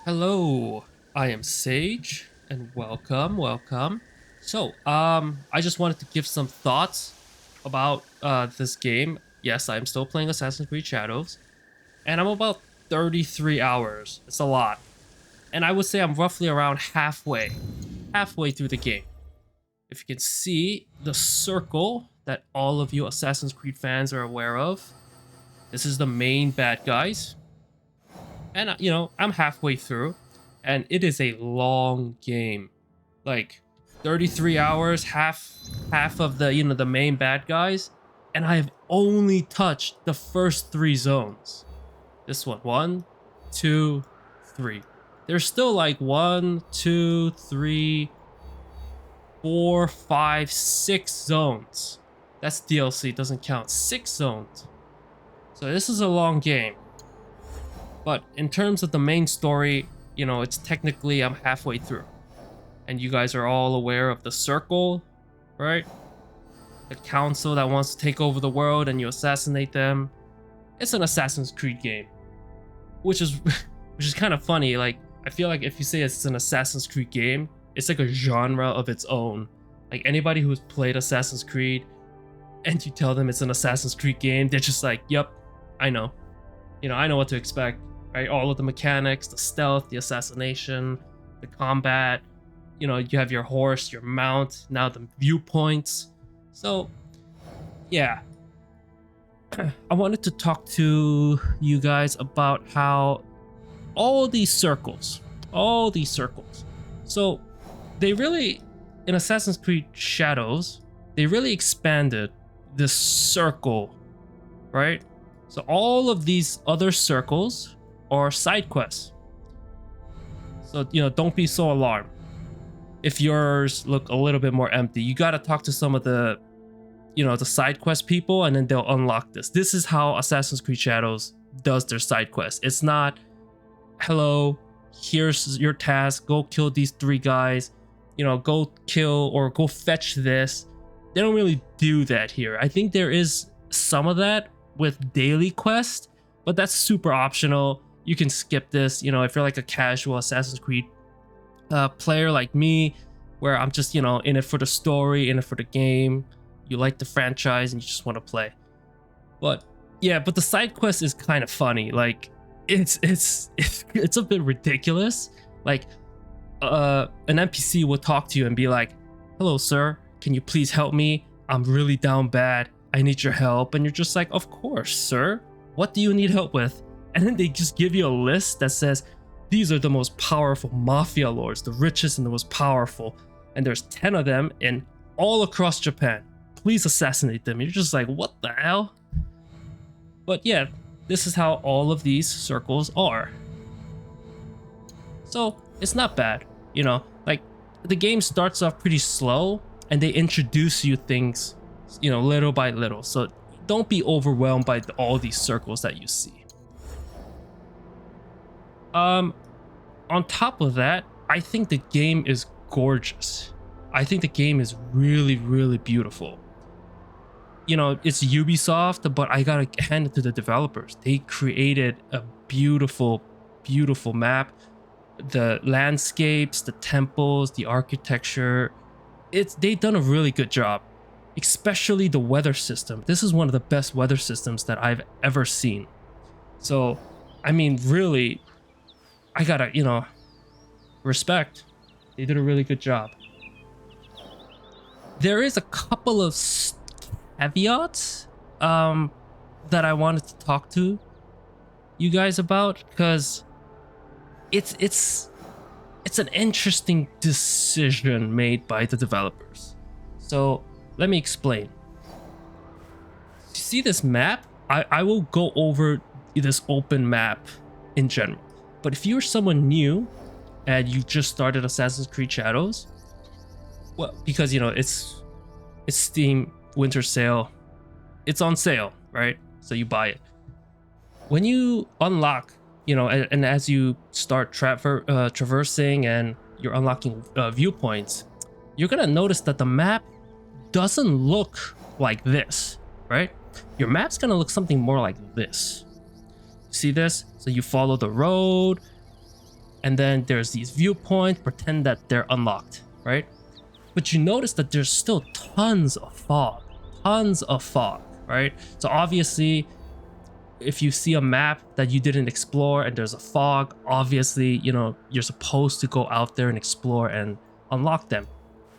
Hello, I am Sage, and welcome. I just wanted to give some thoughts about this game. Yes, I'm still playing Assassin's Creed Shadows, and I'm about 33 hours. It's a lot, and I would say I'm roughly around halfway through the game. If you can see the circle that all of you Assassin's Creed fans are aware of, this is the main bad guys, and I'm halfway through, and it is a long game, like 33 hours, half of the main bad guys, and I have only touched the first three zones. This one, two, three. There's still like one, two, three, four, five, 6 zones. That's DLC, doesn't count. 6 zones. So this is a long game. But in terms of the main story, it's technically I'm halfway through. And you guys are all aware of the circle, right? The council that wants to take over the world and you assassinate them. It's an Assassin's Creed game. Which is which is kind of funny. Like, I feel like if you say it's an Assassin's Creed game, it's like a genre of its own. Like, anybody who's played Assassin's Creed and you tell them it's an Assassin's Creed game, they're just like, yep, I know. I know what to expect. Right, all of the mechanics, the stealth, the assassination, the combat. You have your horse, your mount, now the viewpoints. So, yeah. I wanted to talk to you guys about how all these circles. So, they really, in Assassin's Creed Shadows, they really expanded this circle, right? So all of these other circles are side quests. So, don't be so alarmed if yours look a little bit more empty. You got to talk to some of the side quest people, and then they'll unlock this. This is how Assassin's Creed Shadows does their side quests. It's not, hello, here's your task, go kill these 3 guys, go kill or go fetch this. They don't really do that here. I think there is some of that with daily quest, but that's super optional. You can skip this, if you're like a casual Assassin's Creed player like me, where I'm just, in it for the story, in it for the game. You like the franchise and you just want to play. But yeah, but the side quest is kind of funny. Like, it's a bit ridiculous. Like, an NPC will talk to you and be like, hello, sir, can you please help me? I'm really down bad. I need your help. And you're just like, of course, sir. What do you need help with? And then they just give you a list that says, these are the most powerful mafia lords, the richest and the most powerful. And there's 10 of them in all across Japan. Please assassinate them. You're just like, what the hell? But yeah, this is how all of these circles are. So it's not bad, like the game starts off pretty slow and they introduce you things, little by little. So don't be overwhelmed by all these circles that you see. On top of that, I think the game is gorgeous. I think the game is really, really beautiful. It's Ubisoft, but I gotta hand it to the developers. They created a beautiful, beautiful map. The landscapes, the temples, the architecture. They've done a really good job. Especially the weather system. This is one of the best weather systems that I've ever seen. So, I mean, really, I gotta, respect. They did a really good job. There is a couple of caveats that I wanted to talk to you guys about, because it's an interesting decision made by the developers. So let me explain. You see this map? I will go over this open map in general. But if you're someone new and you just started Assassin's Creed Shadows, well, because it's Steam winter sale, it's on sale, right? So you buy it. When you unlock, and as you start traversing and you're unlocking viewpoints, you're gonna notice that the map doesn't look like this, right? Your map's gonna look something more like this. See this? So you follow the road, and then there's these viewpoints, pretend that they're unlocked, right? But you notice that there's still tons of fog, right? So obviously, if you see a map that you didn't explore and there's a fog, obviously, you know, you're supposed to go out there and explore and unlock them.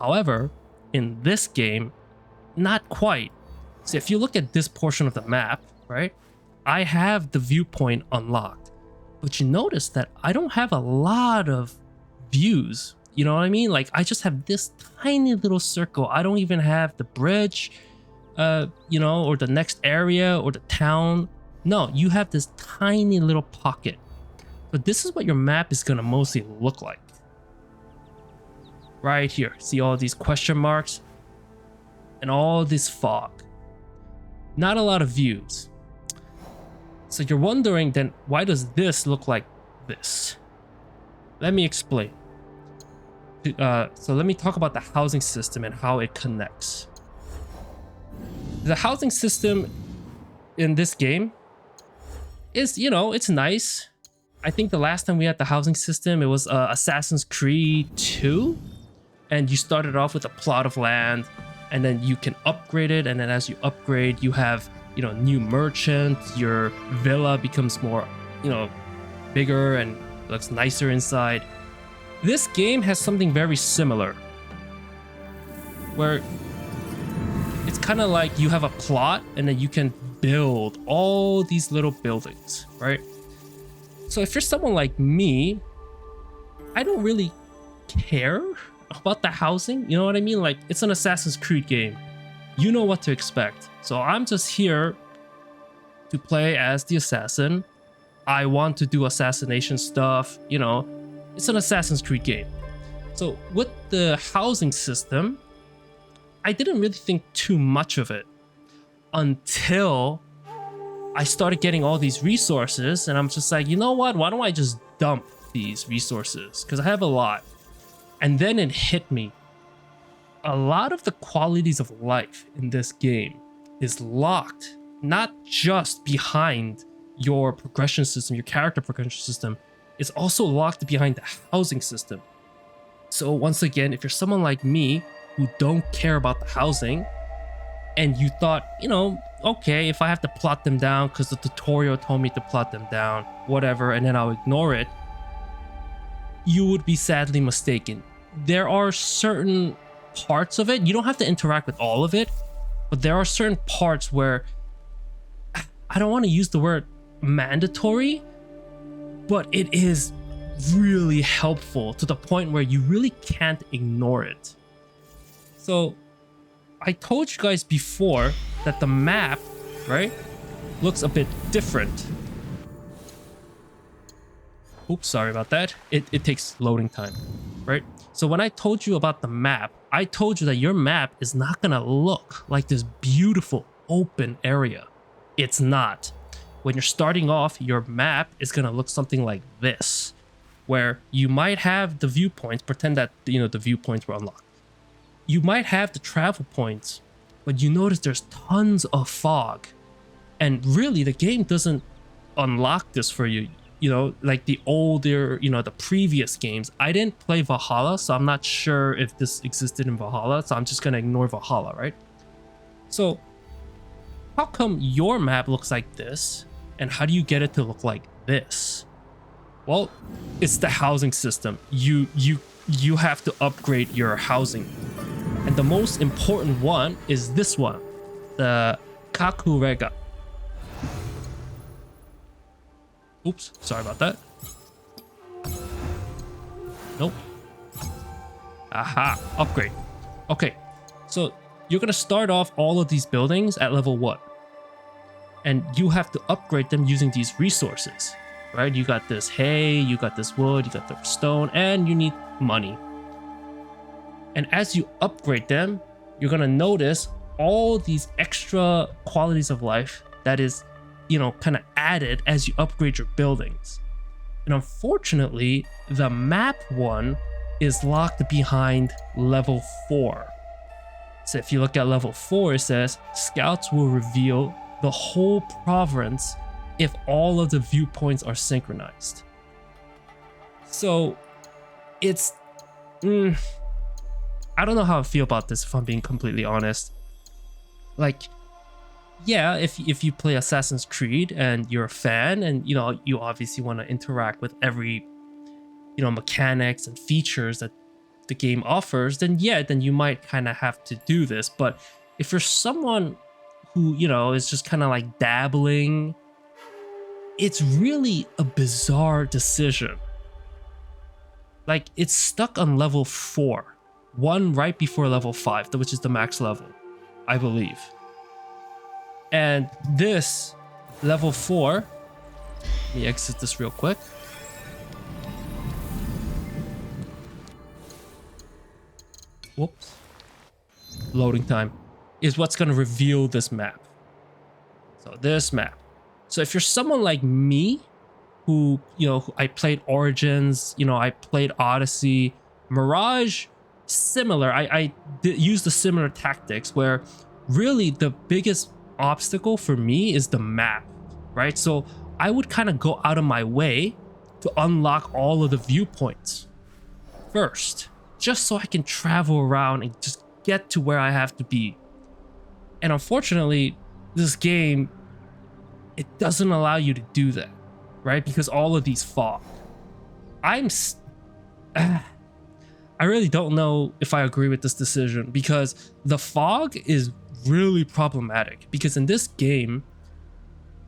However, in this game, not quite. So if you look at this portion of the map, right, I have the viewpoint unlocked, but you notice that I don't have a lot of views. You know what I mean? Like, I just have this tiny little circle. I don't even have the bridge, you know, or the next area or the town. No, you have this tiny little pocket. But this is what your map is gonna mostly look like. Right here, see all these question marks and all this fog. Not a lot of views. So you're wondering then, why does this look like this? Let me explain. So let me talk about the housing system and how it connects. The housing system in this game is, you know, it's nice. I think the last time we had the housing system, it was Assassin's Creed 2. And you started off with a plot of land, and then you can upgrade it. And then as you upgrade, you have, you know, new merchants. Your villa becomes more, you know, bigger and looks nicer inside. This game has something very similar, where it's kind of like you have a plot and then you can build all these little buildings, right? So if you're someone like me, I don't really care about the housing, you know what I mean? Like, it's an Assassin's Creed game. You know what to expect. So I'm just here to play as the assassin. I want to do assassination stuff, you know. It's an Assassin's Creed game. So with the housing system, I didn't really think too much of it until I started getting all these resources, and I'm just like, you know what? Why don't I just dump these resources? Because I have a lot. And then it hit me. A lot of the qualities of life in this game is locked, not just behind your progression system, your character progression system. It's also locked behind the housing system. So once again, if you're someone like me who don't care about the housing, and you thought, you know, okay, if I have to plot them down because the tutorial told me to plot them down, whatever, and then I'll ignore it, you would be sadly mistaken. There are certain parts of it, you don't have to interact with all of it, but there are certain parts where, I don't want to use the word mandatory, but it is really helpful to the point where you really can't ignore it. So I told you guys before that the map, right, looks a bit different. Oops, sorry about that. It takes loading time, right? So when I told you about the map, I told you that your map is not gonna look like this beautiful open area. It's not. When you're starting off, your map is gonna look something like this, where you might have the viewpoints, pretend that, you know, the viewpoints were unlocked. You might have the travel points, but you notice there's tons of fog. And really, the game doesn't unlock this for you. You know, like the older, you know, the previous games. I didn't play Valhalla, so I'm not sure if this existed in Valhalla, so I'm just gonna ignore Valhalla, right? So how come your map looks like this, and how do you get it to look like this? Well, it's the housing system. You have to upgrade your housing, and the most important one is this one, the Kakurega. Oops, sorry about that. Nope. Aha, upgrade. Okay, so you're gonna start off all of these buildings at level 1. And you have to upgrade them using these resources, right? You got this hay, you got this wood, you got the stone, and you need money. And as you upgrade them, you're gonna notice all these extra qualities of life that is, you know, kind of added as you upgrade your buildings. And unfortunately, the map one is locked behind level 4. So if you look at level 4, it says scouts will reveal the whole province if all of the viewpoints are synchronized. So it's I don't know how I feel about this, if I'm being completely honest. Like, yeah, if you play Assassin's Creed and you're a fan, and you obviously want to interact with every mechanics and features that the game offers, then yeah, then you might kind of have to do this. But if you're someone who is just kind of like dabbling, it's really a bizarre decision. Like, it's stuck on level 4, one right before level 5, which is the max level, I believe. And this level 4, let me exit this real quick. Whoops. Loading time is what's going to reveal this map. So this map. So if you're someone like me, who I played Origins, I played Odyssey, Mirage, similar. I used the similar tactics where really the biggest obstacle for me is the map, right? So I would kind of go out of my way to unlock all of the viewpoints first, just so I can travel around and just get to where I have to be. And unfortunately, this game, it doesn't allow you to do that, right? Because all of these fog. I really don't know if I agree with this decision, because the fog is really problematic. Because in this game,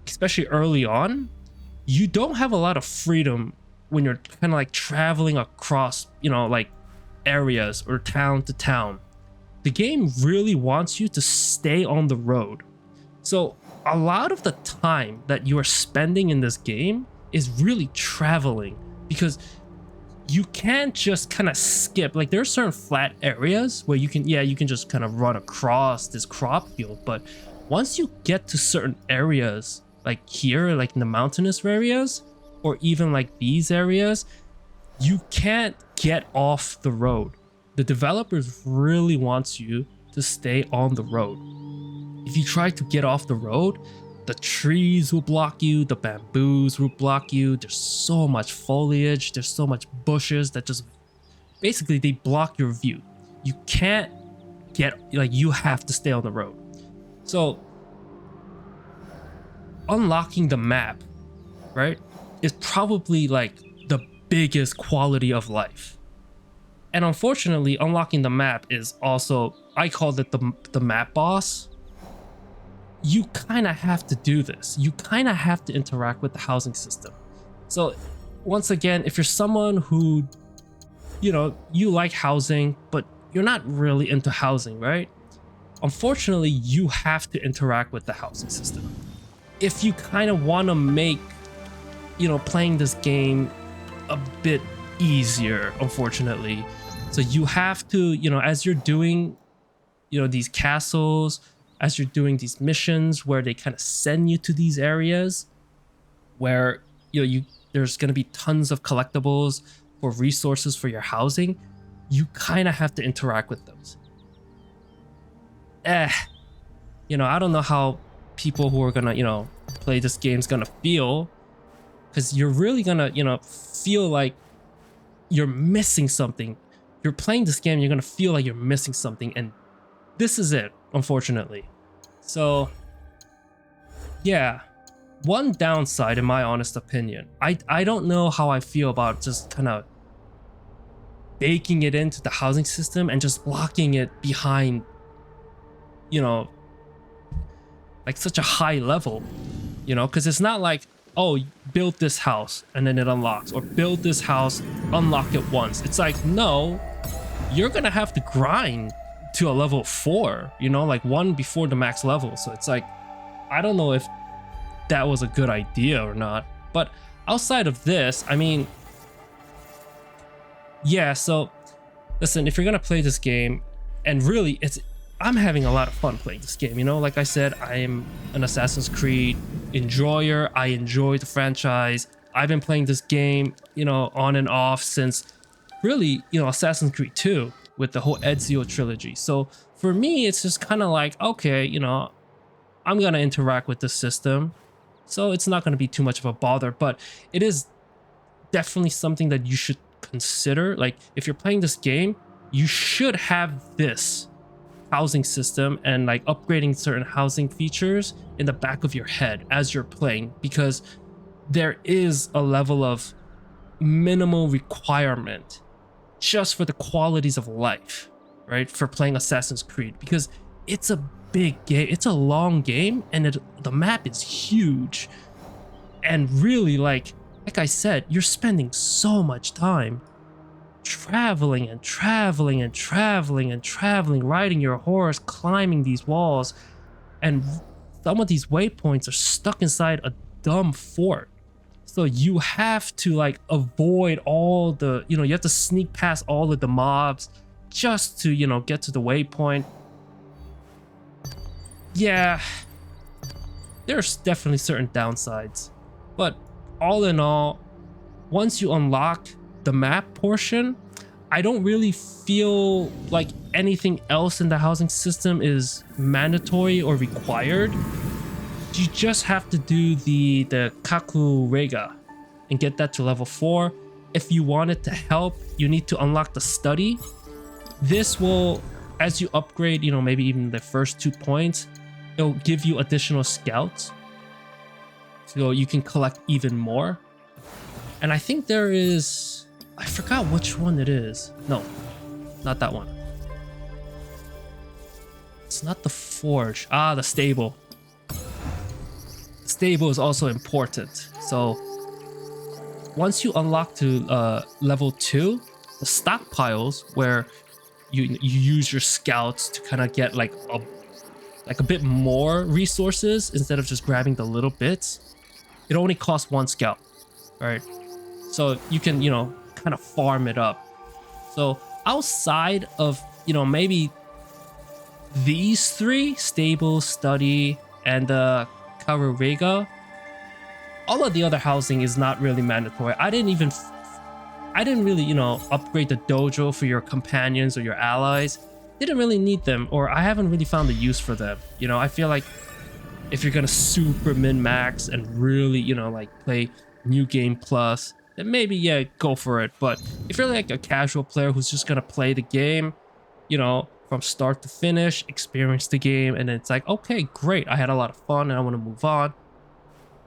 especially early on, you don't have a lot of freedom when you're kind of like traveling across, like areas or town to town. The game really wants you to stay on the road. So a lot of the time that you are spending in this game is really traveling, because you can't just kind of skip. Like, there are certain flat areas where you can just kind of run across this crop field, but once you get to certain areas, like here, like in the mountainous areas, or even like these areas, you can't get off the road. The developers really wants you to stay on the road. If you try to get off the road, the trees will block you, the bamboos will block you. There's so much foliage, there's so much bushes that just basically they block your view. You can't you have to stay on the road. So unlocking the map, right, is probably like the biggest quality of life. And unfortunately, unlocking the map is also, I call it the map boss. You kind of have to do this. You kind of have to interact with the housing system. So once again, if you're someone who, you like housing, but you're not really into housing, right? Unfortunately, you have to interact with the housing system. If you kind of want to make, playing this game a bit easier, unfortunately. So you have to, as you're doing, these castles, as you're doing these missions where they kind of send you to these areas where there's going to be tons of collectibles or resources for your housing, you kind of have to interact with those. I don't know how people who are gonna play this game's gonna feel, because you're really gonna feel like you're missing something. You're playing this game, you're gonna feel like you're missing something, and this is it, unfortunately. So yeah, one downside, in my honest opinion, I don't know how I feel about just kind of baking it into the housing system and just blocking it behind, like such a high level, because it's not like, oh, build this house and then it unlocks, or build this house, unlock it once. It's like, no, you're gonna have to grind to a level 4, like one before the max level. So it's like, I don't know if that was a good idea or not. But outside of this, I mean, yeah, so listen, if you're gonna play this game, and really I'm having a lot of fun playing this game, like I said, I am an Assassin's Creed enjoyer. I enjoy the franchise. I've been playing this game, on and off since really, Assassin's Creed 2 with the whole Ezio trilogy. So for me, it's just kind of like, okay, I'm gonna interact with the system, so it's not gonna be too much of a bother. But it is definitely something that you should consider. Like, if you're playing this game, you should have this housing system and like upgrading certain housing features in the back of your head as you're playing, because there is a level of minimal requirement just for the qualities of life, right, for playing Assassin's Creed, because it's a big game, it's a long game, and the map is huge. And really, like I said, you're spending so much time traveling and traveling and traveling and traveling, riding your horse, climbing these walls, and some of these waypoints are stuck inside a dumb fort. So you have to like avoid all the, you have to sneak past all of the mobs just to, get to the waypoint. Yeah, there's definitely certain downsides, but all in all, once you unlock the map portion, I don't really feel like anything else in the housing system is mandatory or required. You just have to do the Kaku Rega and get that to level 4. If you want it to help, you need to unlock the study. This will, as you upgrade, maybe even the first 2 points, it'll give you additional scouts, so you can collect even more. And I think there is, I forgot which one it is. No, not that one. It's not the forge. The stable. Stable is also important. So once you unlock to level 2, the stockpiles, where you use your scouts to kind of get like a bit more resources instead of just grabbing the little bits, it only costs 1 scout, right? So you can, kind of farm it up. So outside of, maybe these 3, stable, study, and Karurega, all of the other housing is not really mandatory. I didn't really, upgrade the dojo for your companions or your allies. Didn't really need them, or I haven't really found the use for them. I feel like if you're gonna super min-max and really, like play New Game Plus, then maybe, yeah, go for it. But if you're like a casual player who's just gonna play the game, from start to finish, experience the game, and it's like, okay, great, I had a lot of fun and I want to move on,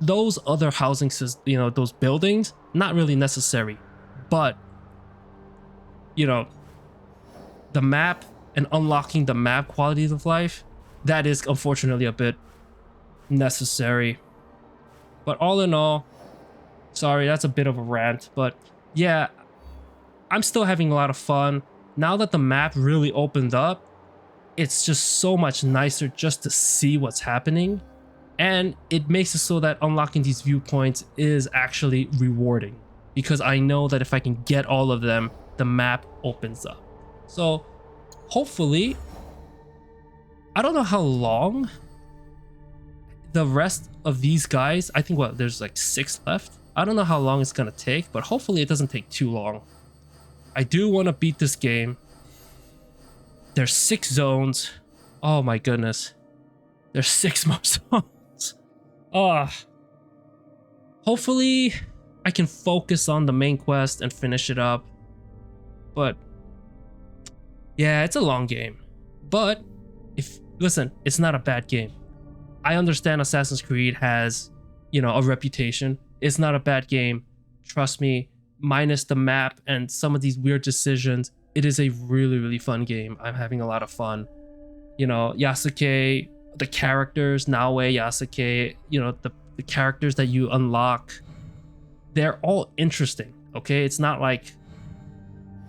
those other housing systems, those buildings, not really necessary. But the map and unlocking the map qualities of life, that is unfortunately a bit necessary. But all in all, sorry, that's a bit of a rant, but yeah, I'm still having a lot of fun. Now that the map really opened up, it's just so much nicer just to see what's happening. And it makes it so that unlocking these viewpoints is actually rewarding, because I know that if I can get all of them, the map opens up. So hopefully, I don't know how long the rest of these guys, I think there's like 6 left. I don't know how long it's gonna take, but hopefully it doesn't take too long. I do want to beat this game. There's 6 zones. Oh my goodness. There's 6 more zones. Hopefully I can focus on the main quest and finish it up. But yeah, it's a long game. But listen, it's not a bad game. I understand Assassin's Creed has, a reputation. It's not a bad game. Trust me, minus the map and some of these weird decisions, it is a really, really fun game. I'm having a lot of fun. Yasuke, the characters, Naoe, Yasuke, the characters that you unlock, they're all interesting, okay? It's not like,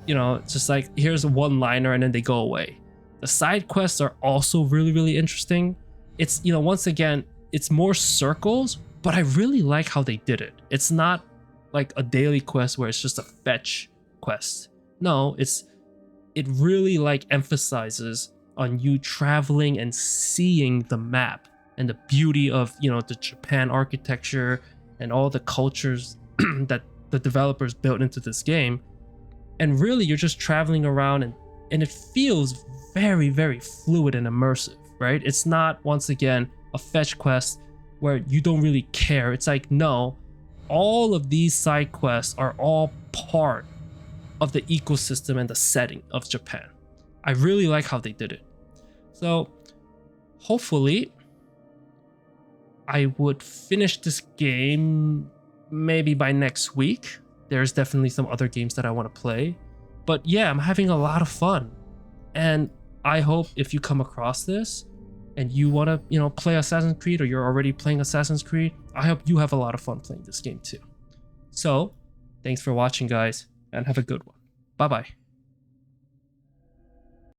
it's just like, here's a one-liner and then they go away. The side quests are also really, really interesting. It's, once again, it's more circles, but I really like how they did it. It's not like a daily quest where it's just a fetch quest. No, it really like emphasizes on you traveling and seeing the map and the beauty of, the Japan architecture and all the cultures that the developers built into this game. And really, you're just traveling around and it feels very, very fluid and immersive, right? It's not, once again, a fetch quest where you don't really care. It's like, no, all of these side quests are all part of the ecosystem and the setting of Japan. I really like how they did it. So hopefully I would finish this game maybe by next week. There's definitely some other games that I want to play. But yeah, I'm having a lot of fun. And I hope if you come across this and you want to, play Assassin's Creed, or you're already playing Assassin's Creed, I hope you have a lot of fun playing this game too. So, thanks for watching, guys, and have a good one. Bye-bye.